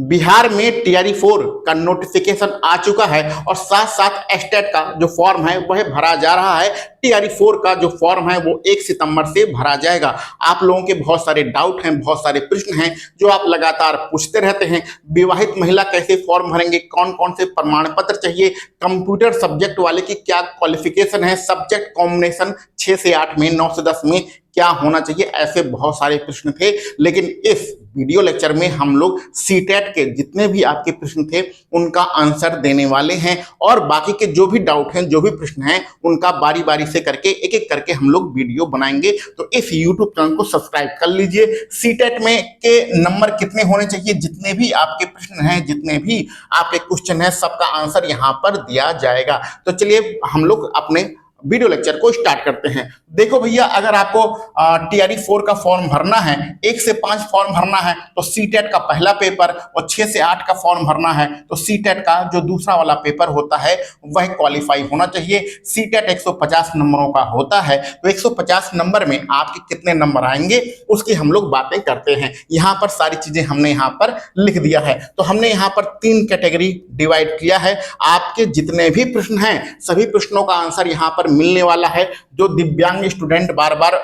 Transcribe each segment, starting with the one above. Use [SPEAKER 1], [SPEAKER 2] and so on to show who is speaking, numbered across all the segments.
[SPEAKER 1] बिहार में टीआरई 4 का नोटिफिकेशन आ चुका है और साथ साथ एस्टेट का जो फॉर्म है वह भरा जा रहा है। टीआरई 4 का जो फॉर्म है वो 1 सितंबर से भरा जाएगा। आप लोगों के बहुत सारे डाउट हैं, बहुत सारे प्रश्न हैं जो आप लगातार पूछते रहते हैं। विवाहित महिला कैसे फॉर्म भरेंगे, कौन कौन से प्रमाण पत्र चाहिए, कंप्यूटर सब्जेक्ट वाले की क्या क्वालिफिकेशन है, सब्जेक्ट कॉम्बिनेशन 6 से 8 में, 9 से 10 में क्या होना चाहिए, ऐसे बहुत सारे प्रश्न थे। लेकिन इस वीडियो लेक्चर में हम लोग सीटेट के जितने भी आपके प्रश्न थे उनका आंसर देने वाले हैं और बाकी के जो भी डाउट हैं, जो भी प्रश्न हैं, उनका बारी बारी से करके एक एक करके हम लोग वीडियो बनाएंगे। तो इस यूट्यूब चैनल को सब्सक्राइब कर लीजिए। सीटेट में के नंबर कितने होने चाहिए, जितने भी आपके प्रश्न हैं, जितने भी आपके क्वेश्चन हैं, सबका आंसर यहाँ पर दिया जाएगा। तो चलिए हम लोग अपने वीडियो लेक्चर को स्टार्ट करते हैं। देखो भैया, अगर आपको टीआरई 4 का फॉर्म भरना है, 1 से 5 फॉर्म भरना है तो सीटेट का पहला पेपर, और 6 से 8 का फॉर्म भरना है तो सीटेट का जो दूसरा वाला पेपर होता है वह क्वालिफाई होना चाहिए। सीटेट 150 नंबरों का होता है, तो 150 नंबर में आपके कितने नंबर आएंगे उसकी हम लोग बातें करते हैं। यहाँ पर सारी चीजें हमने यहाँ पर लिख दिया है। तो हमने यहाँ पर 3 कैटेगरी डिवाइड किया है। आपके जितने भी प्रश्न हैं सभी प्रश्नों का आंसर यहाँ पर मिलने वाला है। जो दिव्यांग स्टूडेंट बार बार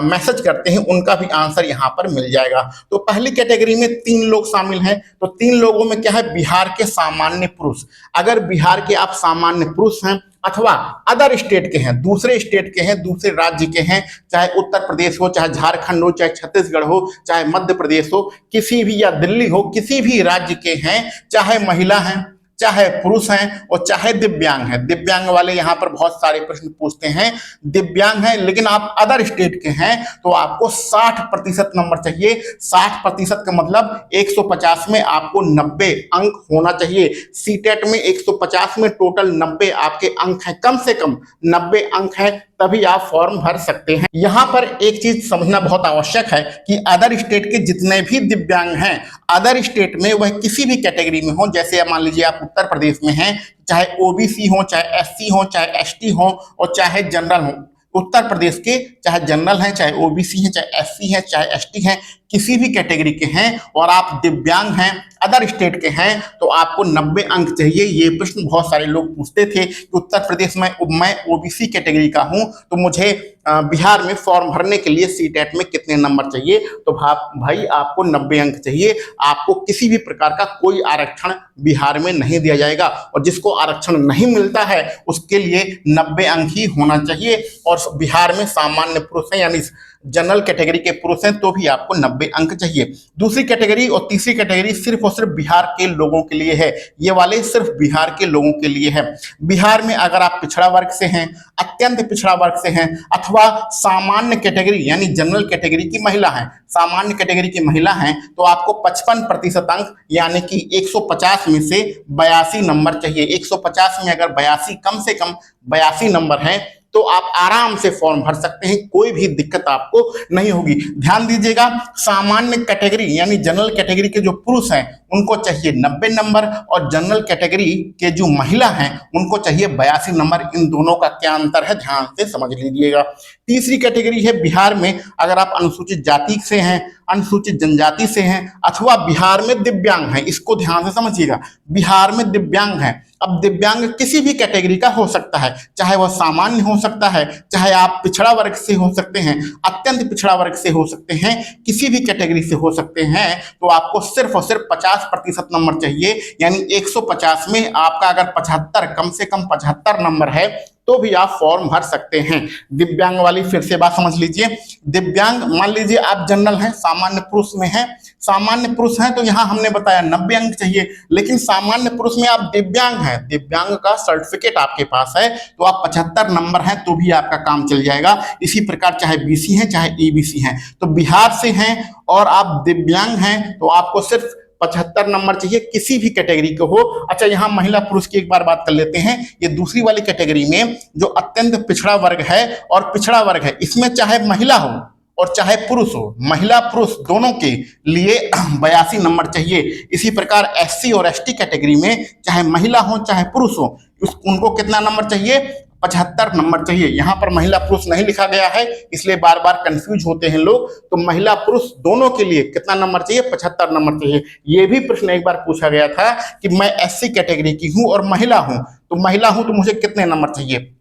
[SPEAKER 1] मैसेज करते हैं उनका भी आंसर यहाँ पर मिल जाएगा। तो पहली कैटेगरी में 3 लोग शामिल हैं। तो 3 लोगों में क्या है, बिहार के सामान्य पुरुष। अगर बिहार के आप सामान्य पुरुष हैं अथवा अदर स्टेट के हैं, दूसरे स्टेट के हैं, दूसरे राज्य के हैं, चाहे उत्तर प्रदेश हो, चाहे झारखंड हो, चाहे छत्तीसगढ़ हो, चाहे मध्य प्रदेश हो, किसी भी, या दिल्ली हो, किसी भी राज्य के हैं, चाहे महिला हैं, चाहे पुरुष हैं और चाहे दिव्यांग हैं। दिव्यांग वाले यहाँ पर बहुत सारे प्रश्न पूछते हैं। दिव्यांग हैं लेकिन आप अदर स्टेट के हैं तो आपको 60% नंबर चाहिए। 60% का मतलब 150 में आपको 90 अंक होना चाहिए। सीटेट में 150 में टोटल 90 आपके अंक हैं, कम से कम 90 अंक हैं, तभी आप फॉर्म भर सकते हैं। यहां पर एक चीज समझना बहुत आवश्यक है कि अदर स्टेट के जितने भी दिव्यांग हैं, अदर स्टेट में वह किसी भी कैटेगरी में हो, जैसे मान लीजिए आप उत्तर प्रदेश में हैं, चाहे ओबीसी हो, चाहे एससी हो, चाहे एसटी हो और चाहे जनरल हो। उत्तर प्रदेश के चाहे जनरल हैं, चाहे ओबीसी हैं, चाहे एससी हैं, चाहे एसटी हैं, किसी भी कैटेगरी के हैं और आप दिव्यांग हैं, अदर स्टेट के हैं, तो आपको 90 अंक चाहिए। ये प्रश्न बहुत सारे लोग पूछते थे कि उत्तर प्रदेश में मैं ओबीसी कैटेगरी का हूं तो मुझे बिहार में फॉर्म भरने के लिए सीटेट में कितने नंबर चाहिए। तो भाई आपको 90 अंक चाहिए। आपको किसी भी प्रकार का कोई आरक्षण बिहार में नहीं दिया जाएगा और जिसको आरक्षण नहीं मिलता है उसके लिए 90 अंक ही होना चाहिए। और बिहार में सामान्य पुरुष हैं यानी जनरल कैटेगरी के पुरुष हैं तो भी आपको 90 अंक चाहिए। दूसरी कैटेगरी और तीसरी कैटेगरी सिर्फ और सिर्फ बिहार के लोगों के लिए है। ये वाले सिर्फ बिहार के लोगों के लिए है। बिहार में अगर आप पिछड़ा वर्ग से हैं, अत्यंत पिछड़ा वर्ग से हैं अथवा सामान्य कैटेगरी यानी जनरल कैटेगरी की महिला हैं, सामान्य कैटेगरी की महिला हैं, तो आपको 55% अंक यानी कि 150 में से 82 नंबर चाहिए। 150 में अगर 82, कम से कम 82 नंबर हैं तो आप आराम से फॉर्म भर सकते हैं, कोई भी दिक्कत आपको नहीं होगी। ध्यान दीजिएगा, सामान्य कैटेगरी यानी जनरल कैटेगरी के जो पुरुष हैं उनको चाहिए 90 नंबर और जनरल कैटेगरी के जो महिला हैं उनको चाहिए 82 नंबर। इन दोनों का क्या अंतर है, ध्यान से समझ लीजिएगा। तीसरी कैटेगरी है बिहार में अगर आप अनुसूचित जाति से हैं, अनुसूचित जनजाति से हैं अथवा बिहार में दिव्यांग हैं। इसको ध्यान से समझिएगा, बिहार में दिव्यांग हैं। अब दिव्यांग किसी भी कैटेगरी का हो सकता है, चाहे वह सामान्य हो सकता है, चाहे आप पिछड़ा वर्ग से हो सकते हैं, अत्यंत पिछड़ा वर्ग से हो सकते हैं, किसी भी कैटेगरी से हो सकते हैं। तो आपको सिर्फ और सिर्फ 50% नंबर चाहिए। यानी 150 में आपका अगर 75, कम से कम 75 नंबर है तो भी आप फॉर्म भर सकते हैं। दिव्यांग वाली फिर से बात समझ लीजिए। दिव्यांग, मान लीजिए आप जनरल हैं, सामान्य पुरुष में हैं, सामान्य पुरुष हैं तो यहां हमने बताया 90 अंक चाहिए। लेकिन सामान्य पुरुष में आप दिव्यांग हैं, दिव्यांग का सर्टिफिकेट आपके पास है तो आप 75 नंबर हैं तो भी आपका काम चल जाएगा। इसी प्रकार चाहे बीसी हैं चाहे ईबीसी हैं, तो बिहार से हैं और आप दिव्यांग हैं तो आपको सिर्फ 75 नंबर चाहिए, किसी भी कैटेगरी के हो। अच्छा, यहाँ महिला पुरुष की एक बार बात कर लेते हैं। ये दूसरी वाली कैटेगरी में जो अत्यंत पिछड़ा वर्ग है और पिछड़ा वर्ग है, इसमें चाहे महिला हो और चाहे पुरुष हो, महिला पुरुष दोनों के लिए 82 नंबर चाहिए। इसी प्रकार एससी और एसटी कैटेगरी में चाहे महिला हो चाहे पुरुष हो, उनको कितना नंबर चाहिए, 75 नंबर चाहिए। यहाँ पर महिला पुरुष नहीं लिखा गया है, इसलिए बार बार कंफ्यूज होते हैं लोग। तो महिला पुरुष दोनों के लिए कितना नंबर चाहिए? 75 नंबर चाहिए। ये भी प्रश्न एक बार पूछा गया था कि मैं SC कैटेगरी की हूं और महिला हूं, तो मुझे कितने नंबर चाहिए?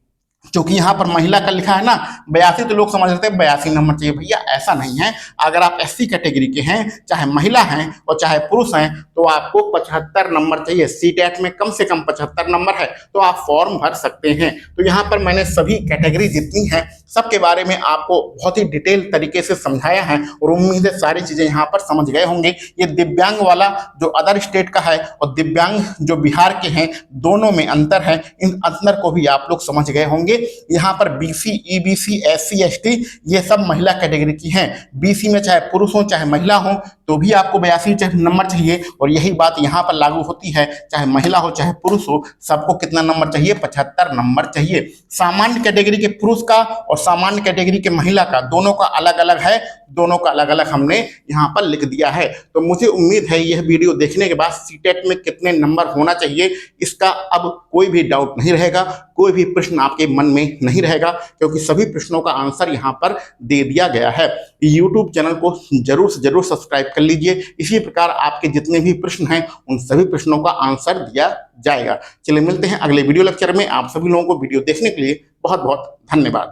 [SPEAKER 1] क्योंकि यहाँ पर महिला का लिखा है ना 82, तो लोग समझ रहे थे 82 नंबर चाहिए। भैया ऐसा नहीं है। अगर आप SC कैटेगरी के हैं, चाहे महिला हैं और चाहे पुरुष हैं, तो आपको 75 नंबर चाहिए। CTET में कम से कम 75 नंबर है तो आप फॉर्म भर सकते हैं। तो यहाँ पर मैंने सभी कैटेगरी जितनी हैं सबके बारे में आपको बहुत ही डिटेल तरीके से समझाया है और उम्मीद है सारी चीजें यहाँ पर समझ गए होंगे। ये दिव्यांग वाला जो अदर स्टेट का है और दिव्यांग जो बिहार के हैं, दोनों में अंतर है। इन अंतर को भी आप लोग समझ गए होंगे। यहाँ पर BC, EBC, SC, ST ये सब महिला कैटेगरी की हैं। BC में चाहे पुरुष हो चाहे महिला हो तो भी आपको 82 नंबर चाहिए, और यही बात यहाँ पर लागू होती है, चाहे महिला हो चाहे पुरुष हो, सबको कितना नंबर चाहिए? 75 नंबर चाहिए। सामान्य कैटेगरी के पुरुष का और सामान्य कैटेगरी के महिला का दोनों का अलग अलग है, दोनों का अलग अलग हमने यहाँ पर लिख दिया है। तो मुझे उम्मीद है यह वीडियो देखने के बाद CTET में कितने नंबर होना चाहिए इसका अब कोई भी डाउट नहीं रहेगा, कोई भी प्रश्न आपके मन में नहीं रहेगा, क्योंकि सभी प्रश्नों का आंसर यहाँ पर दे दिया गया है। YouTube चैनल को जरूर से जरूर सब्सक्राइब कर लीजिए। इसी प्रकार आपके जितने भी प्रश्न हैं उन सभी प्रश्नों का आंसर दिया जाएगा। चलिए मिलते हैं अगले वीडियो लेक्चर में। आप सभी लोगों को वीडियो देखने के लिए बहुत बहुत धन्यवाद।